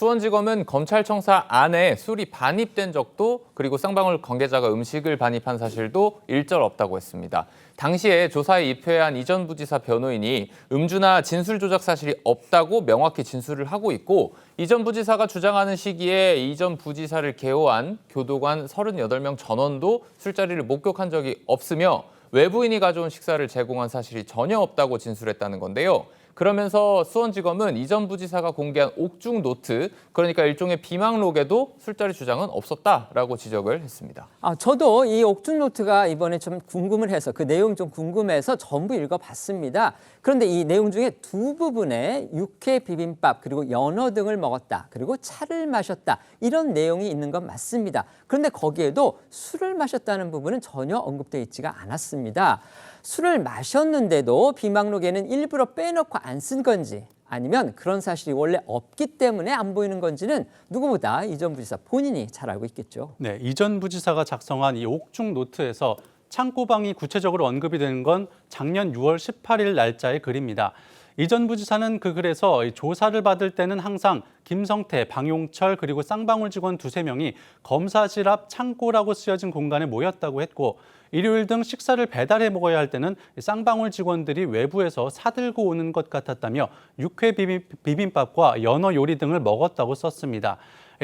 수원지검은 검찰청사 안에 술이 반입된 적도 그리고 쌍방울 관계자가 음식을 반입한 사실도 일절 없다고 했습니다. 당시에 조사에 입회한 이 전 부지사 변호인이 음주나 진술 조작 사실이 없다고 명확히 진술을 하고 있고 이 전 부지사가 주장하는 시기에 이 전 부지사를 개호한 교도관 38명 전원도 술자리를 목격한 적이 없으며 외부인이 가져온 식사를 제공한 사실이 전혀 없다고 진술했다는 건데요. 그러면서 수원지검은 이 전 부지사가 공개한 옥중 노트, 그러니까 일종의 비망록에도 술자리 주장은 없었다라고 지적을 했습니다. 저도 이 옥중 노트가 이번에 좀 궁금을 해서 그 내용 좀 궁금해서 전부 읽어봤습니다. 그런데 이 내용 중에 두 부분에 육회 비빔밥 그리고 연어 등을 먹었다. 그리고 차를 마셨다. 이런 내용이 있는 건 맞습니다. 그런데 거기에도 술을 마셨다는 부분은 전혀 언급되어 있지가 않았습니다. 술을 마셨는데도 비망록에는 일부러 빼놓고 안 쓴 건지 아니면 그런 사실이 원래 없기 때문에 안 보이는 건지는 누구보다 이 전 부지사 본인이 잘 알고 있겠죠. 네, 이 전 부지사가 작성한 이 옥중 노트에서 창고방이 구체적으로 언급이 되는 건 작년 6월 18일 날짜의 글입니다. 이 전 부지사는 그 글에서 조사를 받을 때는 항상 김성태, 방용철 그리고 쌍방울 직원 두세 명이 검사실 앞 창고라고 쓰여진 공간에 모였다고 했고 일요일 등 식사를 배달해 먹어야 할 때는 쌍방울 직원들이 외부에서 사들고 오는 것 같았다며 육회 비빔밥과 연어 요리 등을 먹었다고 썼습니다.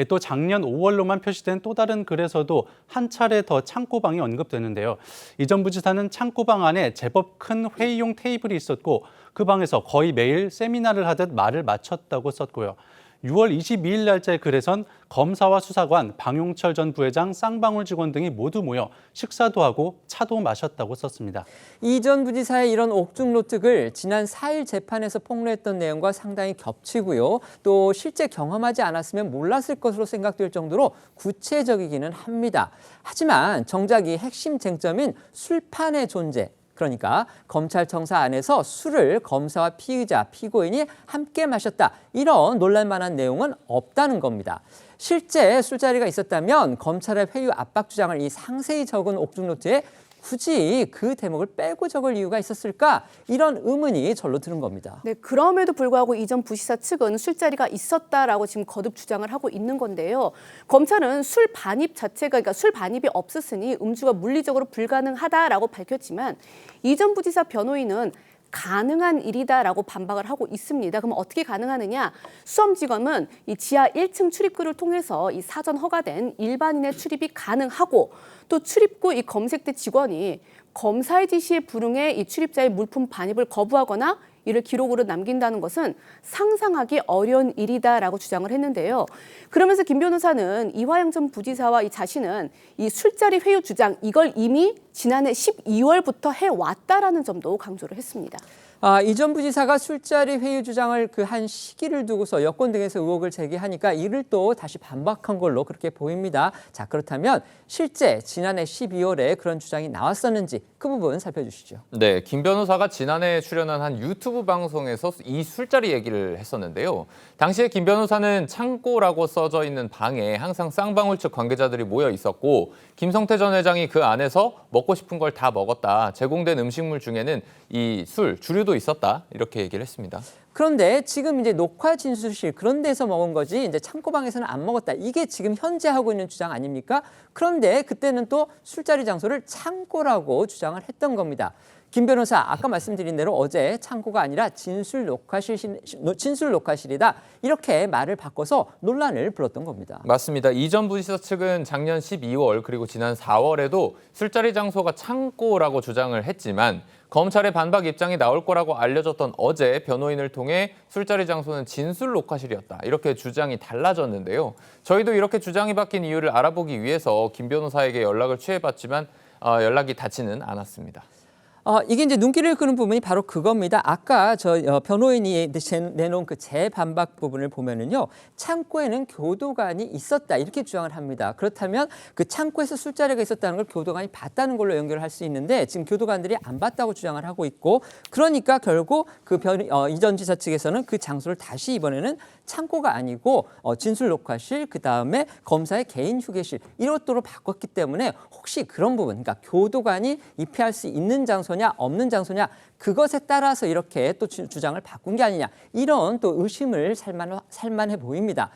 또 작년 5월로만 표시된 또 다른 글에서도 한 차례 더 창고방이 언급되는데요. 이 전 부지사는 창고방 안에 제법 큰 회의용 테이블이 있었고 그 방에서 거의 매일 세미나를 하듯 말을 마쳤다고 썼고요. 6월 22일 날짜의 글에선 검사와 수사관, 방용철 전 부회장, 쌍방울 직원 등이 모두 모여 식사도 하고 차도 마셨다고 썼습니다. 이 전 부지사의 이런 옥중 노트글 지난 4일 재판에서 폭로했던 내용과 상당히 겹치고요. 또 실제 경험하지 않았으면 몰랐을 것으로 생각될 정도로 구체적이기는 합니다. 하지만 정작 이 핵심 쟁점인 술판의 존재, 그러니까 검찰청사 안에서 술을 검사와 피의자, 피고인이 함께 마셨다. 이런 논란만한 내용은 없다는 겁니다. 실제 술자리가 있었다면 검찰의 회유 압박 주장을 이 상세히 적은 옥중노트에 굳이 그 대목을 빼고 적을 이유가 있었을까? 이런 의문이 절로 드는 겁니다. 네, 그럼에도 불구하고 이 전 부지사 측은 술자리가 있었다라고 지금 거듭 주장을 하고 있는 건데요. 검찰은 술 반입 자체가, 그러니까 술 반입이 없었으니 음주가 물리적으로 불가능하다라고 밝혔지만 이 전 부지사 변호인은 가능한 일이다라고 반박을 하고 있습니다. 그럼 어떻게 가능하느냐? 수원지검은 이 지하 1층 출입구를 통해서 이 사전 허가된 일반인의 출입이 가능하고 또 출입구 이 검색대 직원이 검사의 지시에 불응해 이 출입자의 물품 반입을 거부하거나 이를 기록으로 남긴다는 것은 상상하기 어려운 일이다라고 주장을 했는데요. 그러면서 김 변호사는 이화영 전 부지사와 이 자신은 이 술자리 회유 주장 이걸 이미 지난해 12월부터 해왔다라는 점도 강조를 했습니다. 이 전 부지사가 술자리 회유 주장을 그 한 시기를 두고서 여권 등에서 의혹을 제기하니까 이를 또 다시 반박한 걸로 그렇게 보입니다. 자, 그렇다면 실제 지난해 12월에 그런 주장이 나왔었는지 그 부분 살펴주시죠. 네, 김 변호사가 지난해 출연한 한 유튜브 방송에서 이 술자리 얘기를 했었는데요. 당시에 김 변호사는 창고라고 써져 있는 방에 항상 쌍방울 측 관계자들이 모여 있었고 김성태 전 회장이 그 안에서 먹고 싶은 걸 다 먹었다. 제공된 음식물 중에는 이 술, 주류도 있었다. 이렇게 얘기를 했습니다. 그런데 지금 이제 녹화 진술실 그런 데서 먹은 거지 이제 창고방에서는 안 먹었다. 이게 지금 현재 하고 있는 주장 아닙니까? 그런데 그때는 또 술자리 장소를 창고라고 주장을 했던 겁니다. 김 변호사, 아까 말씀드린 대로 어제 창고가 아니라 진술 녹화실이다. 이렇게 말을 바꿔서 논란을 불렀던 겁니다. 맞습니다. 이 전 부지사 측은 작년 12월 그리고 지난 4월에도 술자리 장소가 창고라고 주장을 했지만 검찰의 반박 입장이 나올 거라고 알려졌던 어제 변호인을 통해 술자리 장소는 진술 녹화실이었다. 이렇게 주장이 달라졌는데요. 저희도 이렇게 주장이 바뀐 이유를 알아보기 위해서 김 변호사에게 연락을 취해봤지만 연락이 닿지는 않았습니다. 이게 이제 눈길을 끄는 부분이 바로 그겁니다. 아까 변호인이 내놓은 그 재반박 부분을 보면은요, 창고에는 교도관이 있었다 이렇게 주장을 합니다. 그렇다면 그 창고에서 술자리가 있었다는 걸 교도관이 봤다는 걸로 연결을 할 수 있는데 지금 교도관들이 안 봤다고 주장을 하고 있고, 그러니까 결국 이 전 지사 측에서는 그 장소를 다시 이번에는 창고가 아니고 진술 녹화실, 그 다음에 검사의 개인 휴게실 이것도로 바꿨기 때문에 혹시 그런 부분, 그러니까 교도관이 입회할 수 있는 장소냐 없는 장소냐 그것에 따라서 이렇게 또 주장을 바꾼 게 아니냐 이런 또 의심을 살만해 보입니다.